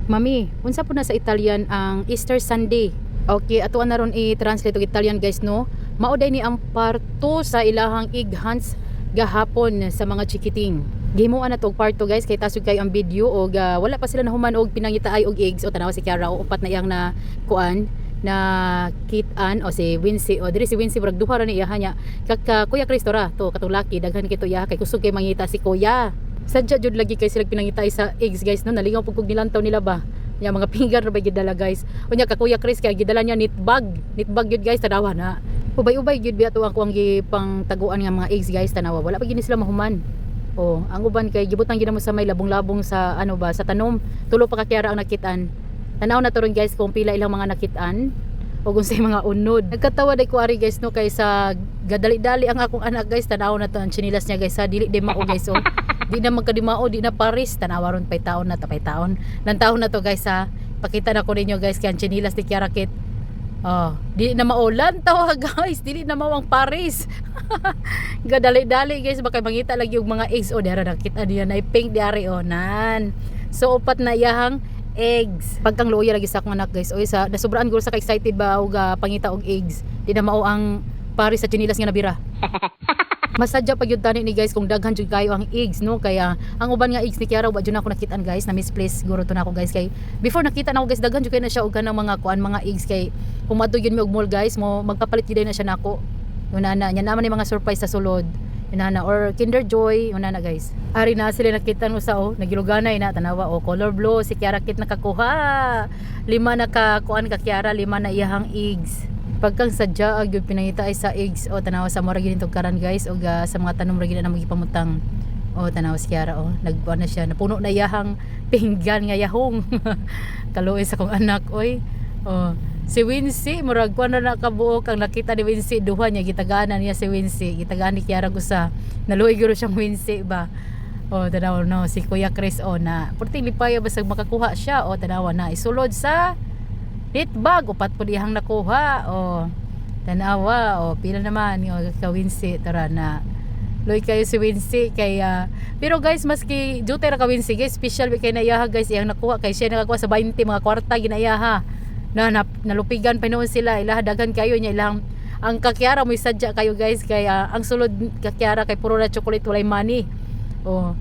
Mami, unsa po na sa Italian ang Easter Sunday? Okay, ato na ron i-translate og Italian guys no. Mauday ni ang parto sa ilahang egg hunts gahapon sa mga chikiting. Gihimuan na to og parto guys kay tasod kayo ang video og wala pa sila nahuman og pinangitaay og eggs o tanawa si Kiara o upat na iyang na kuan na kitan o si Wincy o diri si Wincy brag duha ra ni iya nya kaka Kuya Cristo ra to katong laki daghan kito iya kay kusog kay mangita si Kuya. Sadya jud lagi kay sila pinangitay sa eggs guys no, nalingaw pug nilantaw nila ba ya mga pinggan ra ba gidala guys unya ka Kuya Chris kay gidala niya knit bag yun guys tanawa na ubay-ubay jud biya to ang gipang taguan nga mga eggs guys tanawa wala pa gid sila mahuman. Oh, ang uban kay gibutang gid mo sa may labong-labong sa ano ba sa tanom tulo pa ka Kiara ang nakitaan. Tanaw na to ron guys kung pila ilang mga nakitaan o kung say mga unod. Nagkatawa day ko ari guys no kay sa gadali-dali ang akong anak guys tanaw na to ang chinilas niya guys sa dili de mao guys so di na magkadimao di na paris tanawa ron pay taon na tapay taon nan taon na to guys ha pakita na ko ninyo guys kay ang chinilas ni Kiara kit oh di na maulan tawa guys dili na mao ang paris gadali-dali guys baka mangita lagi og mga eggs o dara nakita diya na pink diari o nan so upat na iyahang eggs pagkang loya lagi sa akong anak guys o isa nasubraan guro sa ka excited ba og pangita og eggs di na mao ang paris sa chinilas nga nabira. Masadya pag yun tani ni guys kung daghan jud kayo ang eggs no kaya ang uban nga eggs ni Kiara wa jud na ako nakitaan guys na misplace siguro to na ako guys kay before nakita na ako guys daghan jud kay na siya og kanang mga kuan mga eggs kay kung madto yun mi og mall guys mo magpapalit gid na siya nako yun na nya naman ni mga surprise sa sulod yun na or Kinder Joy yun na guys ari na sila nakita mo sa nagiluganay na tanawa color blue si Kiara kit nakakuha 5 nakakuan ka Kiara 5 na iyahang eggs pagkang sadya gyud pinangita ay sa eggs o tanawa sa mura gid nitong karan guys o sa mga tanom ra gid na magipamutang o tanawa si Kiara nagbuan na siya napuno na iyahang pinggan nga yahong kaluoy sa kong anak oy si Wincy murag kuan na nakabuok ang nakita ni Wincy duha niya gitaganan niya si Wincy gitagaan ni Kiara gusa naluoy gyud siyang Wincy ba tanawa no si Kuya Chris na purti lipaya basag makakuha siya tanawa na isulod sa knit bag upat po dihang nakuha tanawa pila naman ka Wincy tara na loy kayo si Wincy kaya pero guys maski jute ra ka Wincy guys special kay naiyaha guys iyang nakuha kay siya nakakuha sa 20 mga kwarta ginayaha nalupigan pa noon sila ilaha daghan kayo niya ilang ang kakiara mo isadya kayo guys kaya ang sulod kakiara kay puro na chocolate walay money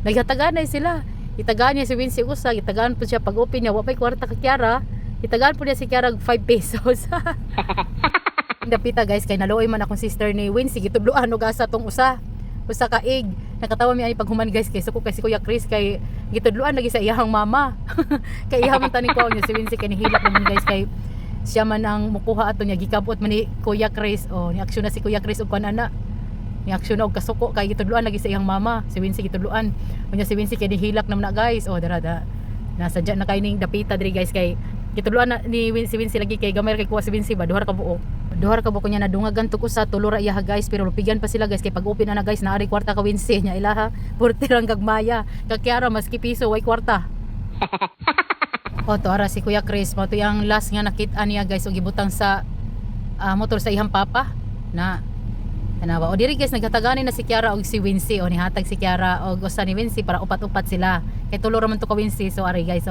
nagatagan na sila itagaan niya si Wincy usa itagaan po siya pag open niya wa pay kwarta kakiara itagaan po niya si Kiara 5 pesos dapita guys kay naluoy man akong sister ni Wincy gitudloan og asa tong usa ka egg nakatawa mi ani paghuman guys kay suko kay si Kuya Chris kay gitudloan lagi sa iyang mama kay iha man tani ko niya si Wincy kay nihilak naman guys kay siya man ang mukuha ato niya gikabot man ni Kuya Chris ni aksyon na si Kuya Chris og kanana ni aksyon na og kasuko kay gitudloan lagi sa iyang mama si Wincy gitudloan unya si Wincy kay nihilak naman na guys dara nasadya na kay ning dapita diri guys kay gitudloan na ni si Wincy lagi kay gamay kay kuha si Wincy ba duha ka buok niya nadungagan to ko sa tulura iyaha guys pero lupigan pa sila guys kay pag open na guys naari kwarta ka Wincy nya ilaha portirang gagmaya kakiara maski piso way kwarta to ara si Kuya Chris mo to yung last nga nakita niya guys og gibutang sa motor sa ihang papa na tanawa diri guys naghatagani na si Kiara og si Wincy nihatag si Kiara og usa ni Wincy para upat-upat sila kay tulo ra man to ka Wincy so ari guys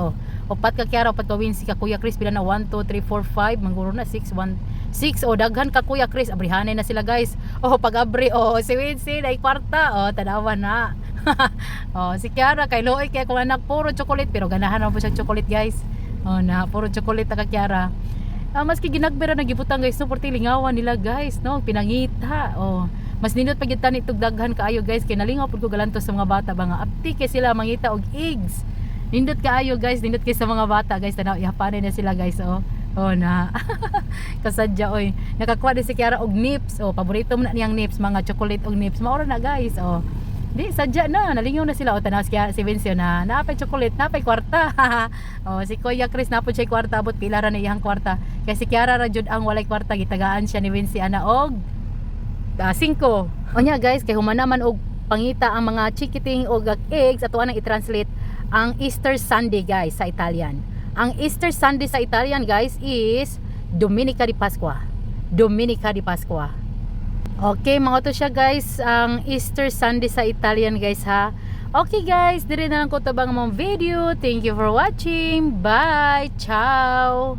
upat ka Kiara upat ka Wincy ka Kuya Chris pila na 1 2 3 4 5 mangguro na 6 6 daghan ka Kuya Chris abrihanay na sila guys pag abri si Wincy na kwarta tanawa na si Kiara kay looy kay kung anak puro chocolate pero ganahan na po siya chocolate guys na puro chocolate ka Kiara maski ginagbera na gibutang guys no porti lingawan nila guys no pinangita mas nindot pag itani itog daghan kaayo guys kay nalingaw pud ko galantos sa mga bata ba nga apti kay sila mangita og eggs nindot kaayo guys nindot kay sa mga bata guys tanaw ihapanay na sila guys na kasadya nakakuha din si Kiara og nips paborito mo na niyang nips mga chocolate og nips maura na guys di sadya na nalingaw na sila tanaw si Wincy na napay chocolate napay kwarta si Kuya Chris napod siya kwarta abot pila ra na iyang kwarta kay si Kiara ra jud ang walay kwarta gitagaan siya ni Wincy ana og 5 unya guys kay humanaman og pangita ang mga chikiting og eggs ato nang i-translate ang Easter Sunday guys sa Italian ang Easter Sunday sa Italian guys is Domenica di Pasqua Okay, mga to siya guys, ang Easter Sunday sa Italian guys ha. Okay guys, dire na lang ko tabang mong video. Thank you for watching. Bye. Ciao.